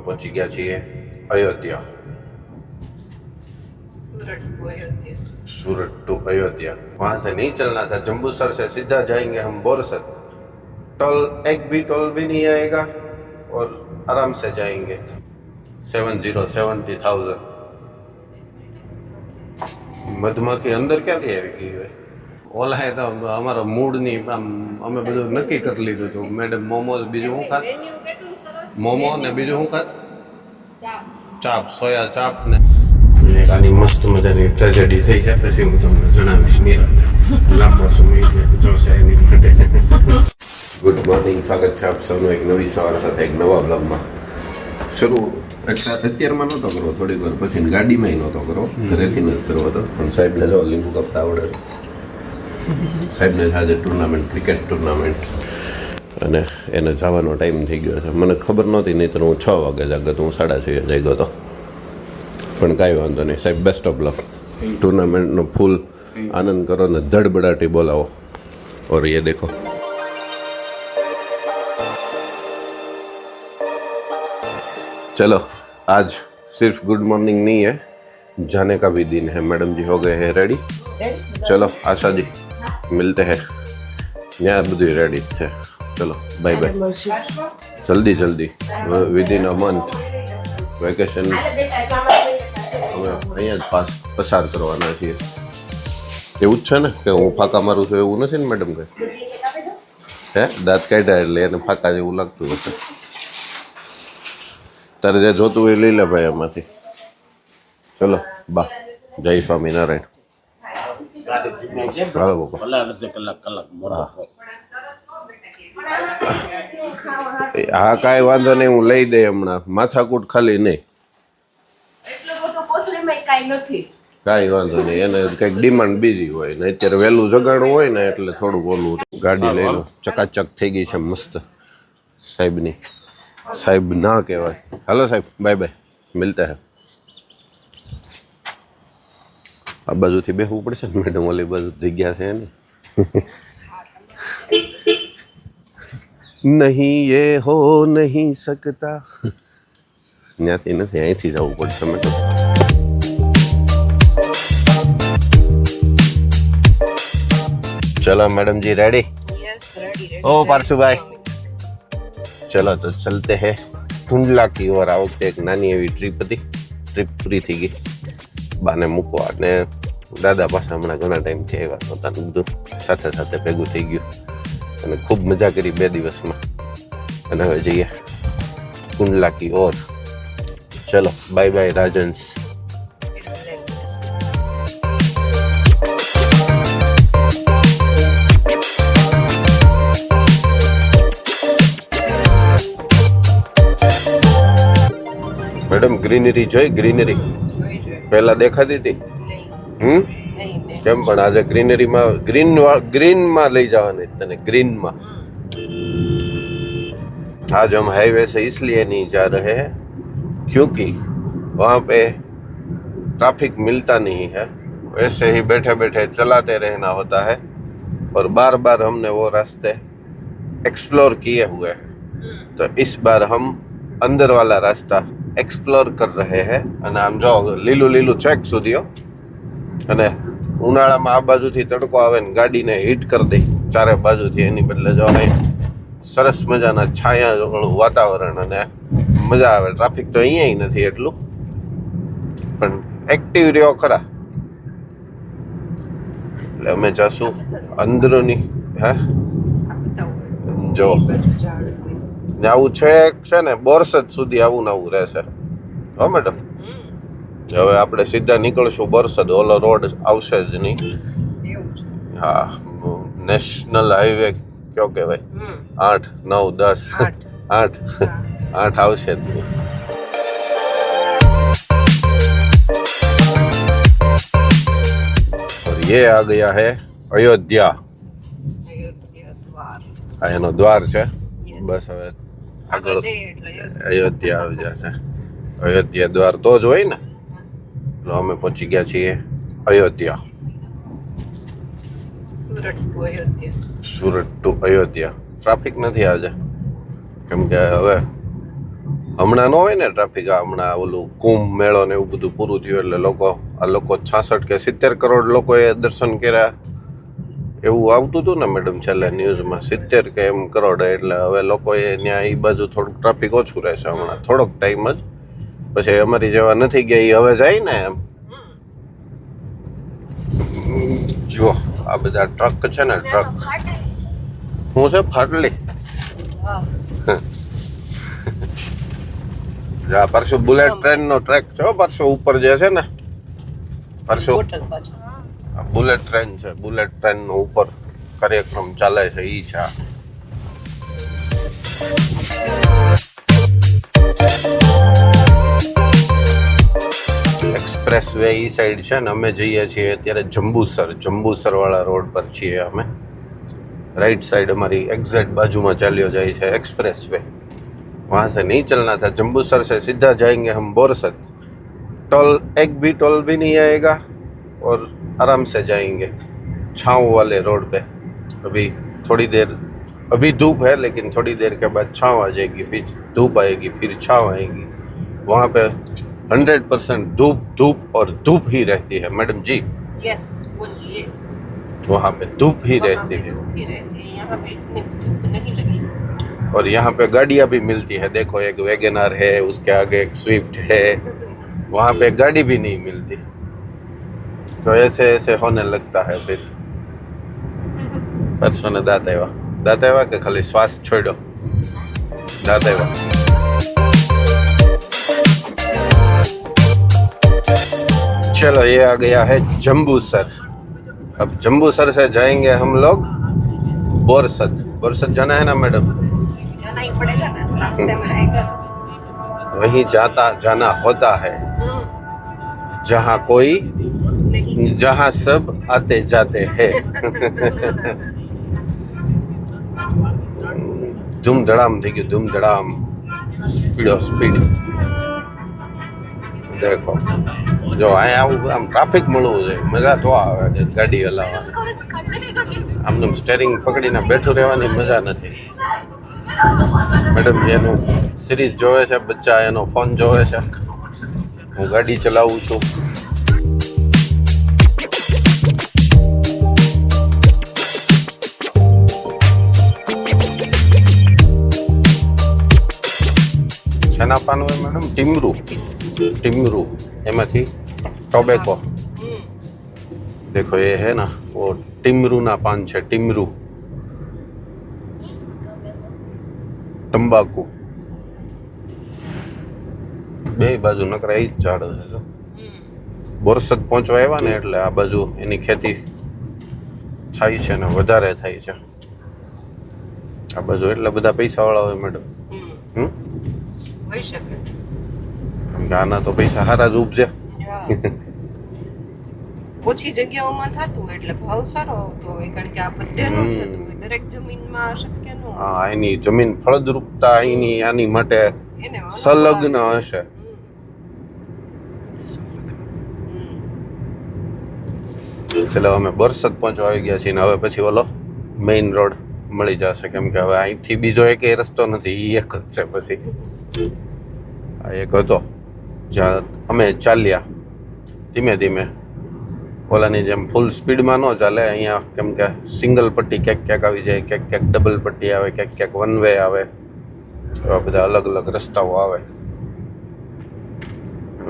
પહોંચી ગયા છીએ अयोध्या। सूरत टू अयोध्या। वहां से नहीं चलना था, जम्बूसर से सीधा जाएंगे हम बोरसद। टोल एक भी टोल भी नहीं आएगा और आराम से जाएंगे। 70,000 મધમાખી અંદર ક્યાંથી આવી ગઈ હોય? ઓલા તો અમારો મૂડ ની અમે બધું નક્કી કરી લીધું હતું મેડમ। મોમોઝ, બીજું શું ખાત? મોમો ને બીજું શું ખાત? ચાપ, સોયા ચાપ ને આની મસ્ત મજાની ટ્રેજેડી થઈ છે, પછી હું તમને જણાવીશ નિરાંતે લાંબા સમય જોશે એની માટે। ગુડ મોર્નિંગ, સ્વાગત છે આપ સૌનું એક નવી સવાર સાથે એક નવા બ્લોગમાં। શરૂ અત્યારમાં નહોતો કરવો, થોડીક વાર પછી ગાડીમાં નહોતો કરવો, ઘરેથી નથી કરવો હતો, પણ સાહેબને જો લીંબુ કાપતા આવડે। સાહેબને આજે ટુર્નામેન્ટ, ક્રિકેટ ટુર્નામેન્ટ, અને એને જવાનો ટાઈમ થઈ ગયો છે। મને ખબર નહોતી, નહીં તો હું 6 વાગે જાગ્યો તો, હું 6:30 જાગ્યો હતો, પણ કાંઈ વાંધો નહીં સાહેબ। બેસ્ટ ઓફ લક, ટુર્નામેન્ટનો ફૂલ આનંદ કરો ને ધડબડાટી બોલાવો। और ये देखो चलो, आज सिर्फ गुड मॉर्निंग नहीं है, जाने का भी दिन है। मैडम जी हो गए हैं रेडी? चलो आशा जी मिलते हैं, यहाँ બધું રેડી છે। चलो बाय बाय, जल्दी जल्दी, with in a month vacation અમે અહીંયા જ પસાર કરવાના છીએ। એવું જ છે ને કે હું ફાંકા મારું છું એવું નથી ને મેડમ? કે હે દાંત કાઢ્યા એટલે એને ફાંકા જેવું લાગતું હશે। તારે જે જોતું હોય લઈ લે ભાઈ એમાંથી। ચલો બા, જય સ્વામિનારાયણ। હા કાંઈ વાંધો નહીં, હું લઈ દે હમણાં, માથાકૂટ ખાલી નહીં, કાંઈ વાંધો નહીં। એને કંઈક ડિમાન્ડ બીજી હોય ને, અત્યારે વહેલું જગાડવું હોય ને એટલે થોડુંક ઓલું। ગાડી લઈ લો, ચકાચક થઈ ગઈ છે મસ્ત સાહેબની। સાહેબ ના કહેવાય। હાલો સાહેબ, બાય બાય, મિલતા હે। આ બાજુથી બેસવું પડશે ને મેડમ, ઓલી બાજુ જગ્યા છે ને। નહીં એ હો નહીં શકતા, ત્યાંથી નથી, અહીંથી જવું પડશે મેડમ। चलो मैडम जी रेडी? ओ पार्शु भाई, चलो तो चलते हैं कुंडला की ओर। आ वखते एक नानी एवी ट्रीप थी, ट्रीप पूरी थी गई, बाने मूकवा ने दादा पास हमणां घणा टाइम थी आव्या नहोता, બધું સાથે સાથે ભેગું થઈ ગયું અને ખૂબ મજા કરી 2 દિવસમાં। અને હવે જઈએ कुंडला की ओर। चलो bye bye Rajans. Madam greenery જોઈ? ગ્રીનરી પહેલા દેખાતી હતી? કેમ પણ આજે ગ્રીનરીમાં ग्रीन ले जाने तने ग्रीन में। आज हम हाईवे से इसलिए नहीं जा रहे हैं क्योंकि वहाँ पे ट्रैफिक मिलता नहीं है, वैसे ही बैठे बैठे चलाते रहना होता है, और बार बार हमने वो रास्ते एक्सप्लोर किए हुए हैं, तो इस बार हम अंदर वाला रास्ता एक्सप्लोर कर रहे हैं। અને આમ જો લીલું લીલું ચેક સુધીઓ, અને ઉનાળામાં આ બાજુથી તડકો આવે ને ગાડીને હીટ કરી દે ચારે બાજુથી, એની બદલે જો અહીં સરસ મજાના છાયાવાળું વાતાવરણ અને મજા આવે। ટ્રાફિક તો અહીંયા નથી એટલું, પણ એક્ટિવ રહ્યો ખરા। એટલે અમે જાશું અંદરોની। હે જો આવું છે ને બોરસદ સુધી આવું ને આવું રહેશે હો મેડમ। હવે આપણે સીધા નીકળશું બોરસદ, ઓલો રોડ આવશે જ નહીં। હા, નેશનલ હાઈવે કયો કહેવાય? 8, 9, 10, 8 આવશે જ નહીં। और ये आ गया है अयोध्या। આ એનો દ્વાર છે। બસ હવે આગળ અયોધ્યા આવી જશે। અયોધ્યા દ્વાર તો જ હોય ને। અમે પહોંચી ગયા છીએ અયોધ્યા। સુરત ટુ અયોધ્યા। ટ્રાફિક નથી આજે, કેમ કે હવે હમણાં ન હોય ને ટ્રાફિક, હમણાં ઓલું કુંભ મેળો ને એવું બધું પૂરું થયું એટલે આ લોકો 66 કે 70 કરોડ લોકોએ દર્શન કર્યા એવું આવતું હતું ને મેડમ છેલ્લે ન્યૂઝમાં, 70 કે એમ કરોડ. એટલે હવે લોકોએ ત્યાં એ બાજુ થોડુંક ટ્રાફિક ઓછું રહેશે હમણાં થોડોક ટાઈમ જ. પછી અમારી જેવા નથી ગયા એ હવે જાય ને એમ. જો આ બધા ટ્રક છે ને, ટ્રક શું છે ફાટલી. આ પરસું બુલેટ ટ્રેન નો ટ્રેક છે પરસું ઉપર જે છે ને, પરસું બુલેટ ટ્રેન છે. બુલેટ ટ્રેન નો ઉપર કાર્યક્રમ ચાલે છે ઈ છે. એક્સપ્રેસ વે ઈ સાઈડ છે ને, અમે જઈએ છીએ અત્યારે જંબુસર વાળા રોડ પર છીએ અમે. राइट साइड हमारी एग्जैक्ट बाजू में चालियो जाए है एक्सप्रेस वे, वहाँ से नहीं चलना था। जंबूसर से सीधा जाएंगे हम बोरसद, टोल एक भी टोल भी नहीं आएगा और आराम से जाएंगे छाँव वाले रोड पे। अभी थोड़ी देर, अभी धूप है लेकिन थोड़ी देर के बाद छाँव आ जाएगी, फिर धूप आएगी, फिर छाँव आएगी। वहाँ पे 100% धूप और धूप ही रहती है मैडम जी। यस बोलिए। वहाँ पे धूप ही रहती है, यहाँ पे इतनी धूप नहीं लगी। और यहाँ पे गाड़ियाँ भी मिलती है। देखो एक वैगनर है, उसके आगे एक स्विफ्ट है, वहाँ पे गाड़ी भी नहीं मिलती। तो ऐसे ऐसे होने लगता है फिर। परसों ने दाँत आया के खाली श्वास छोड़ो, दाँत आया। चलो ये आ गया है जंबूसर। अब जंबूसर से जाएंगे हम लोग बोरसद जाना है ना मैडम? जाना ही पड़ेगा ना, रास्ते में आएगा तो वहीं जाना होता है जहाँ कोई नहीं, जहाँ सब आते जाते हैं। धूम धड़ाम थी गई, धूम धड़ाम, स्पीड। देखो जो आम ट्राफिक મળવું છે, મજા તો આવે છે ગાડી હલાવવાની, આમ સ્ટેરિંગ પકડીને બેઠું રહેવાની મજા નથી મેડમ. એનું સિરીઝ જોવે છે બચ્ચા, એનો ફોન જોવે છે, હું ગાડી ચલાવું છું. શેના પાન હોય મેડમ? टिमरू एमाथी टोबैको। देखो ये है ना वो टिमरू ना पान छे, टिमरू तंबाकू बे बाजू नकरा ई झाड़ है। बोरसद पहुंचवा आव्या ने એટલે આ બાજુ એની ખેતી થાય છે ને વધારે થાય છે આ બાજુ, એટલે બધા પૈસા વાળા હોય મેડમ. હોઈ શકે, આના તો પૈસા હારા જ ઉપજે. ઓછી જગ્યાઓમાં થતું એટલે ભાવ સારો આવતો હોય, કારણ કે આ બધે ન થતું હોય, દરેક જમીનમાં શક્ય ન હોય. હા, એની જમીન ફળદ્રુપતા એની આની માટે એને સંલગ્ન હશે. ચલો અમે બોરસદ પહોંચવા આવી ગયા છીએ ને હવે પછી ઓલો મેઇન રોડ મળી જશે, કેમ કે હવે અહીંથી બીજો એકેય રસ્તો નથી, એ એક જ છે. પછી આ એક હતો જ્યાં અમે ચાલ્યા ધીમે ધીમે, ઓલાની જેમ ફૂલ સ્પીડમાં ન ચાલે અહીંયા, કેમ કે સિંગલ પટ્ટી ક્યાંક આવી જાય, ક્યાંક ડબલ પટ્ટી આવે, ક્યાંક વન વે આવે, એવા બધા અલગ અલગ રસ્તાઓ આવે.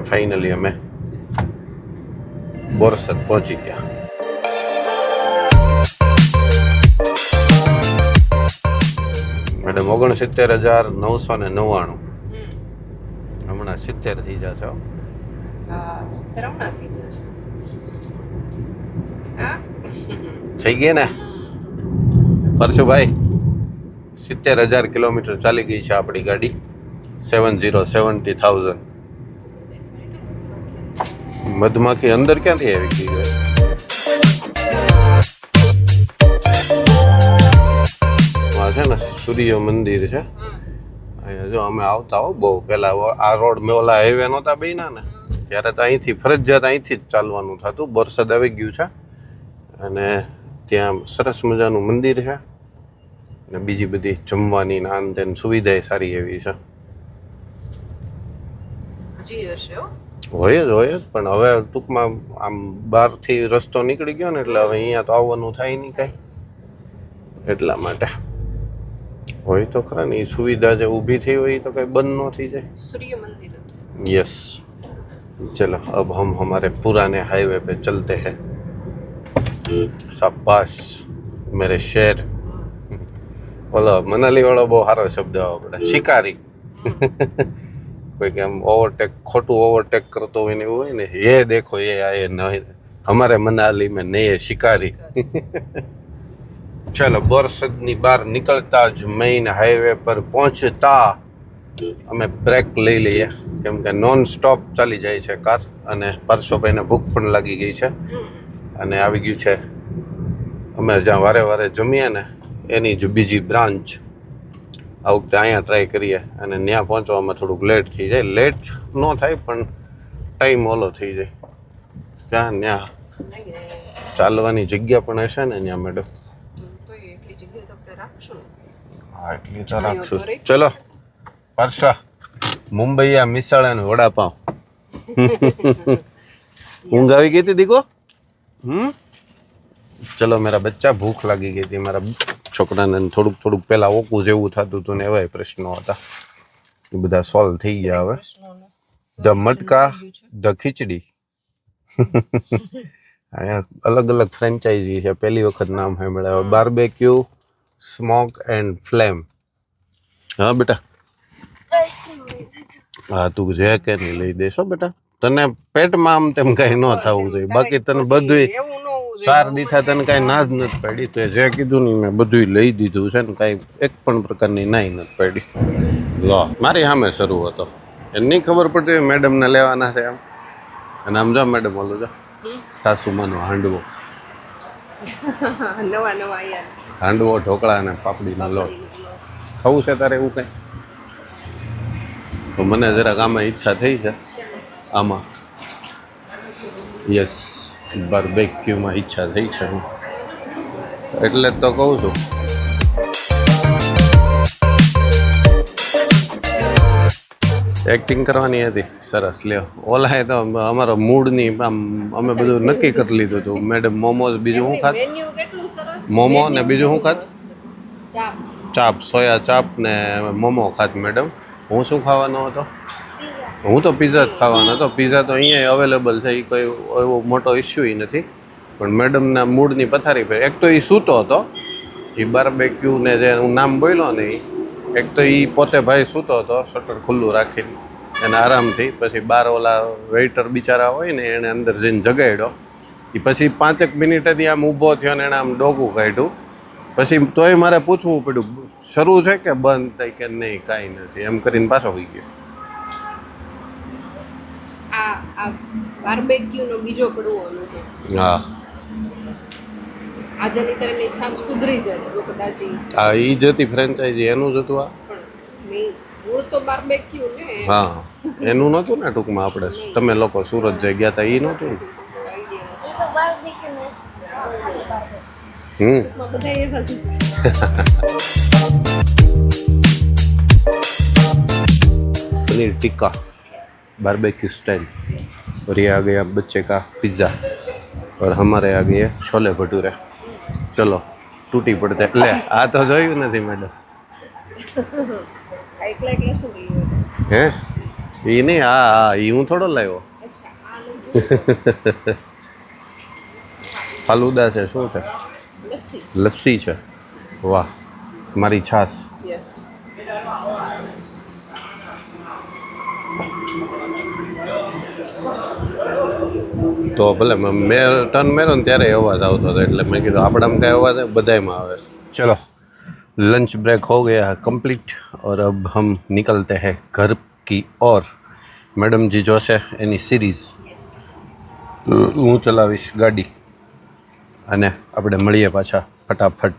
ફાઇનલી અમે બોરસદ પહોંચી ગયા. મેડમ 69,999. હમણાં 70 થઈ જશે. હા 70 હમણાં થઈ જશે. થઈ ગઈ ને પરશુભાઈ? 70,000 કિલોમીટર ચાલી ગઈ છે આપણી ગાડી. 70,000. મધમાખી અંદર ક્યાંથી આવી ગઈ હોય? આ છે ને સૂર્ય મંદિર છે અહીંયા. જો અમે આવતા હો બહુ પહેલા, આ રોડ મેં ઓલા હાઈવે નહોતા બન્યા ને ત્યારે તો અહીંથી ફરજિયાત અહીંથી જ ચાલવાનું થતું. બોરસદ આવી ગયું છે અને ત્યાં સરસ મજાનું મંદિર છે અને બીજી બધી જમવાની નાન તેની સુવિધા સારી એવી છે. હજી હશે હો. હોય જ પણ હવે ટૂંકમાં આમ બહારથી રસ્તો નીકળી ગયો ને એટલે હવે અહીંયા તો આવવાનું થાય નહીં કાંઈ એટલા માટે હોય તો ખરા ને એ સુવિધા જે ઊભી થઈ હોય એ તો કંઈ બંધ ન થઈ જાય. सूर्य मंदिर હતું. यस चलो अब हम हमारे पुराने हाईवे पे चलते हैं. शाबाश मेरे शेर. બોલો મનાલી વાળો બહુ સારો શબ્દ આપણે શિકારી. કોઈક આમ ઓવરટેક ખોટું ઓવરટેક કરતો હોય ને એવું હોય ને ये देखो ये आए नहीं हमारे मनाली में नहीं है शिकारी. चलो बोरसदની બહાર નીકળતા જ મેઇન હાઈવે પર પહોંચતા અમે બ્રેક લઈ લઈએ કેમ કે નોન સ્ટોપ ચાલી જાય છે કાર અને પરસોભાઈને ભૂખ પણ લાગી ગઈ છે અને આવી ગયું છે અમે જ્યાં વારે વારે જમીએ ને એની જ બીજી બ્રાન્ચ. આ વખતે અહીંયા ટ્રાય કરીએ અને ત્યાં પહોંચવામાં થોડુંક લેટ થઈ જાય. લેટ ન થાય પણ ટાઈમ ઓલો થઈ જાય. ક્યાં ત્યાં ચાલવાની જગ્યા પણ હશે ને ત્યાં મેડમ? તો એટલી જગ્યા તો આપણે રાખશું. હા એટલી તો રાખશું. ચલો પરસા મુંબઈયા મિસળ અને વડાપાવ. ઊંઘ આવી ગઈ હતી દીકો? ચલો મેરા બચ્ચા ભૂખ લાગી ગઈ હતી. મારા છોકરાને થોડુંક પહેલાં ઓકું જેવું થતું હતું ને એવાય પ્રશ્નો હતા એ બધા સોલ્વ થઈ ગયા હવે. ધ મટકા ધ ખીચડી. અહીંયા અલગ અલગ ફ્રેન્ચાઇઝી છે પહેલી વખત નામ સાંભળ્યા. Barbecue smoke and flame. હા બેટા હા તું જે કે નહીં લઈ દેશો બેટા. તને પેટમાં આમ તેમ કાંઈ ન થવું જોઈએ. બાકી તને બધું 4 દીથા તને કાંઈ ના જ નથી પાડી. તો જે કીધું ને મેં બધું લઈ દીધું છે ને કાંઈ એક પણ પ્રકારની નાઈ નથી પાડી. લો મારી સામે શરૂ હતો એની ખબર પડતી મેડમને લેવાના છે આમ. અને આમ જો મેડમ ઓલું જો સાસુમાનો હાંડવો. નવા નવા યાર હાંડવો ઢોકળા અને પાપડીનો લોટ ખાવું છે તારે એવું કંઈ? તો મને જરાક આમાં ઈચ્છા થઈ છે આમાં. યસ બાર્બેક્યુમાં ઈચ્છા થઈ છે એટલે જ તો કહું છું. એક્ટિંગ કરવાની હતી સરસ. લ્યો ઓલાએ તો અમારો મૂડની આમ અમે બધું નક્કી કરી લીધું હતું. મેડમ મોમોઝ બીજું શું ખાત? મેન્યુ કેટલું સરસ. મોમો ને બીજું શું ખાત? ચાપ. ચાપ સોયા ચાપ ને મોમો ખાત મેડમ. હું શું ખાવાનો હતો? હું તો પીઝા જ ખાવાનો હતો. પીઝા તો અહીંયા અવેલેબલ છે એ કોઈ એવો મોટો ઇસ્યુ નથી. પણ મેડમના મૂડની પથારી પર એક તો એ સૂતો હતો એ બાર્બેક્યુ ને જે હું નામ બોલ્યો ને એક તો એ પોતે ભાઈ સૂતો હતો શટર ખુલ્લું રાખીને એને આરામથી. પછી બાર ઓલા વેઇટર બિચારા હોય ને એણે અંદર જઈને જગાડ્યો. એ પછી 5 મિનિટેથી આમ ઊભો થયો ને એણે આમ ડોકું કાઢ્યું. પછી તોય મારે પૂછવું પડ્યું શરૂ છે કે બંધ થાય કે નહીં કાંઈ નથી એમ કરીને પાછો હોઈ ગયો. આ બાર્બેક્યુ નો બીજો કડવો અનુભવ. હા આજે ની તરફની છાપ સુધરી જાય જો કદાચ હા એ જ હતી ફ્રેન્ચાઇઝી એનું જ હતું. આ પણ મૂળ તો બાર્બેક્યુ ને. હા એનું નહોતું ને ટૂંકમાં આપણે તમે લોકો સુરત જઈ ગયા હતા એ નહોતું ને. બધા એવા જ છે. Paneer tikka barbecue style. और ये आ गया बच्चे का पिज़्ज़ा और हमारे आ गए छोले भटूरे. चलो टूटी पड़ते ले आ तो જોયું નથી મેડમ. એકલા એકલા શું કર્યું? હે એ નહીં હા એ હું થોડો લાવ્યો. અચ્છા આ ફાલુદા છે શું છે? લસ્સી. લસ્સી છે. વાહ મારી છાસ. યસ. તો ભલે મેં ટર્ન મેરો ને ત્યારે અવાજ આવતો હતો એટલે મેં કીધું આપણામાં કાંઈ અવાજ બધામાં આવે. ચલો लंच ब्रेक हो गया है कंप्लीट और अब हम निकलते हैं घर की ओर. मैडम जी जो છે એની સિરીઝ હું ચલાવીશ ગાડી અને આપણે મળીએ પાછા ફટાફટ.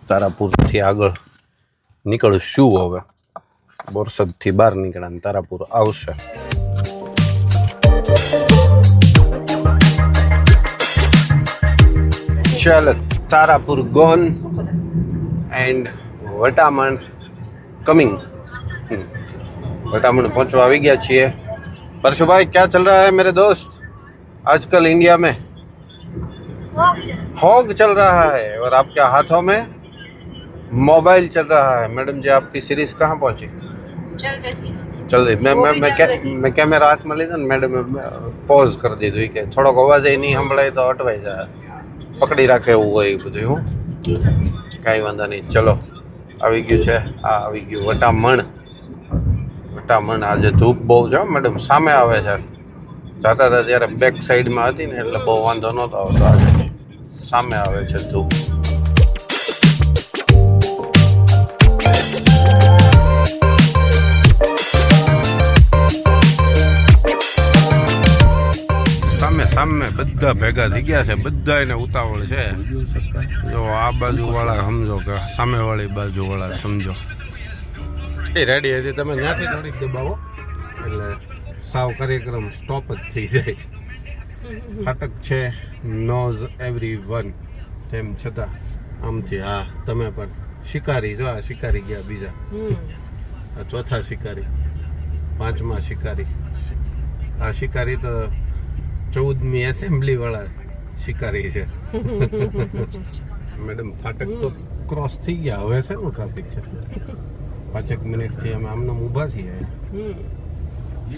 તારાપુરથી આગળ નીકળશું હવે. બોરસદથી બહાર નીકળ્યા ને તારાપુર આવશે. ચાલો Tarapur gone and Vataman coming. Vataman पहुंचवा આવી ગયા છીએ परशु भाई क्या चल रहा है मेरे दोस्त आजकल इंडिया में फॉग चल रहा है और आपके हाथों में मोबाइल चल रहा है मैडम जी आपकी सीरीज कहाँ पहुंची चल रही मैं कैमरा हाथ में લીધો ને મેડમ પોઝ કરી દીધું કે થોડોક અવાજ નહીં સંભળાય તો અટવાઈ જાય પકડી રાખે એવું હોય બધું હું કાંઈ વાંધો નહીં ચલો આવી ગયું છે આ આવી ગયું વટામણ આજે ધૂપ બહુ છે મેડમ સામે આવે છે જતા હતા ત્યારે બેક સાઈડમાં હતી ને એટલે બહુ વાંધો નહોતો આવતો આજે સામે આવે છે ધૂપ સામે બધા ભેગા થઈ ગયા છે બધા એને ઉતાવળ છે જો આ બાજુવાળા સમજો કે સામેવાળી બાજુવાળા સમજો એ રેડી હતી તમે ત્યાંથી થોડીક દબાવો એટલે સાવ કાર્યક્રમ સ્ટોપ જ થઈ જાય ફાટક છે નોઝ એવરી વન તેમ છતાં આમથી હા તમે પણ શિકારી જો આ શિકારી ગયા બીજા આ ચોથા શિકારી પાંચમા શિકારી આ શિકારી તો 14મી એસેમ્બલી વાળા શિકારી છે મેડમ ફાટક તો ક્રોસ થઈ ગયા હવે શેનું ટ્રાફિક છે 5 મિનિટથી અમે આમને ઊભા છીએ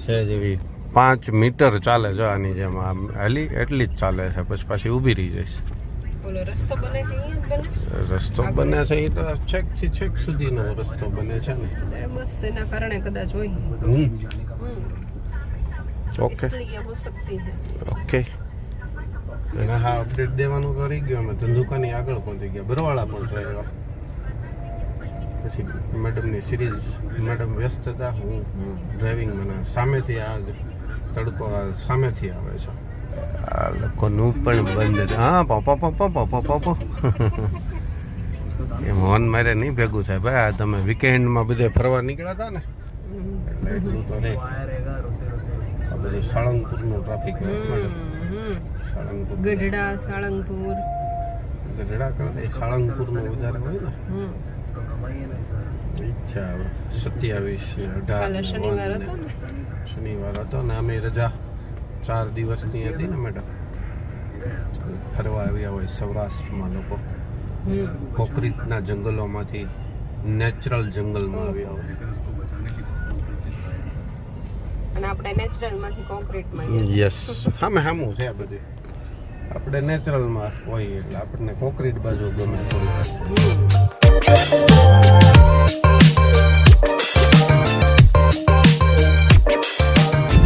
છે જેવી 5 મીટર ચાલે છે આની જેમ આમ હાલી એટલી જ ચાલે છે પછી પાછી ઊભી રહી જઈશ રસ્તો બને છે એ તો છેક થી છેક સુધીનો રસ્તો બને છે ને બસ એના કારણે કદાચ હોય ઓકે ઓકે અને હા અપડેટ દેવાનું તો રહી ગયું અમે ધંધુકાની આગળ પહોંચી ગયા બરવાળા પહોંચવા પછી મેડમની સિરીઝ મેડમ વ્યસ્ત હતા હું ડ્રાઇવિંગ મને સામેથી આ તડકો સામેથી આવે છે આ લોકોનું પણ બંધ હા પોપો એ મોહન મારે નહીં ભેગું થાય ભાઈ આ તમે વીકેન્ડમાં બધે ફરવા નીકળ્યા હતા ને એટલે એટલું તો નહીં બધું સાળંગપુરનું ટ્રાફિક સાળંગપુર ગઢડા સાળંગપુર કરતા સાળંગપુરનું વધારે હોય ને ઈચ્છા હવે 27 ને 18 શનિવાર હતો ને અમે રજા 4 દિવસની હતી ને મેડમ ફરવા આવ્યા હોય સૌરાષ્ટ્રમાં લોકો કોકરીટના જંગલોમાંથી નેચરલ જંગલમાં આવ્યા હોય અને આપણે નેચરલમાંથી કોન્ક્રીટમાં યસ હામું છે આ બધું આપણે નેચરલમાં હોય એટલે આપણને કોન્ક્રીટ બાજુ ગમે થોડું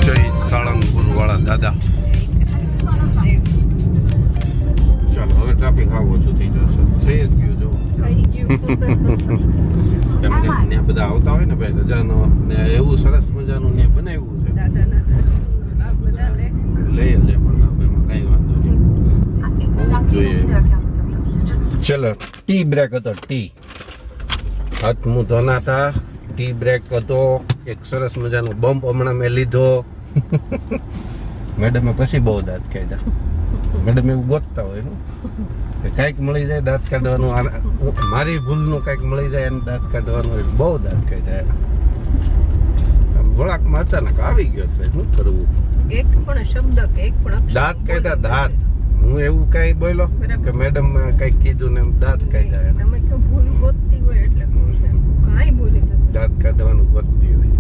જય સાળંગપુર વાળા દાદા ચાલો હવે ટ્રાફિક આવો ઓછું થઈ જશે થઈ જ ગયું જો કેમ કે ત્યાં બધા આવતા હોય ને ભાઈ રજાનો ને એવું સરસ મજાનું ત્યાં બનાવ્યું છે લઈ લે પણ એમાં કઈ વાંધો નહીં જોઈએ ચલો ટી બ્રેક હતો ટી હાથ મું ધોનાતા ટી બ્રેક હતો એક સરસ મજાનો બમ્પ હમણાં મેં લીધો મેડમે પછી બહુ દાંત કાઢ્યા મેડમ એવું ગોતતા હોય કે કાંઈક મળી જાય દાંત કાઢવાનું મારી ભૂલનું કાંઈક મળી જાય એને દાંત કાઢવાનું હોય બહુ દાંત કાઢ્યા ગોળાકમાં અચાનક આવી ગયો એટલે શું કરવું એક પણ શબ્દ કે એક પણ અક્ષર દાંત કાઢ્યા દાંત હું એવું કઈ બોલ્યો કે મેડમ કઈક કીધું ને દાંત કાઢ્યા તમે તો ભૂલ ગોતતી હોય એટલે કાંઈ બોલી નથી દાંત કાઢવાનું ગોતતી હોય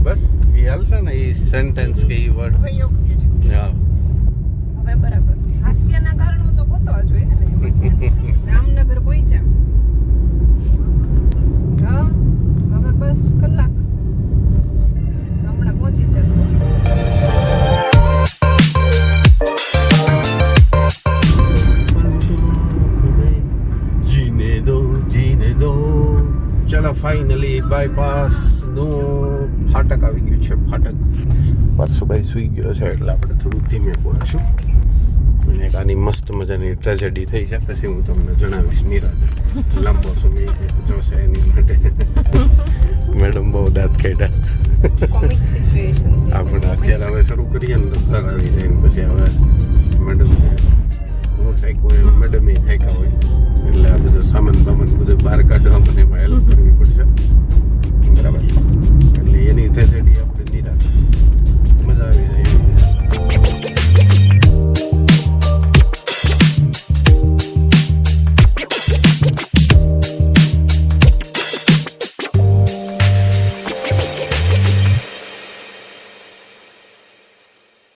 બસ એ હાલશે ને એ સેન્ટેન્સ કે એ વર્ડ હા હવે બરાબર હાસ્યના કારણો તો ગોતવા જોઈએ ને જામનગર પહોંચ્યા હા હવે બસ કલાક હમણાં પહોંચી જાય જીને દો ચલો ફાઇનલી બાયપાસ નું ફાટક આવી ગયું છે ફાટક પરશુભાઈ સુઈ ગયો છે એટલે આપણે થોડું ધીમે બોલશું અને એક આની મસ્ત મજાની ટ્રેજેડી થઈ છે પછી હું તમને જણાવીશ નિરાતે લાંબો સમય જોશે એની માટે મેડમ બહુ દાંત કાઢ્યા કોમિક સિચ્યુએશન આપણે અત્યારે હવે શરૂ કરીએ ને ઘર આવી જઈને પછી હવે મેડમ હું થાક્યો હોય મેડમ એ થાક્યા હોય એટલે આ બધું સામાન બામાન બધું બહાર કાઢવા મને એમાં હેલ્પ કરવી પડશે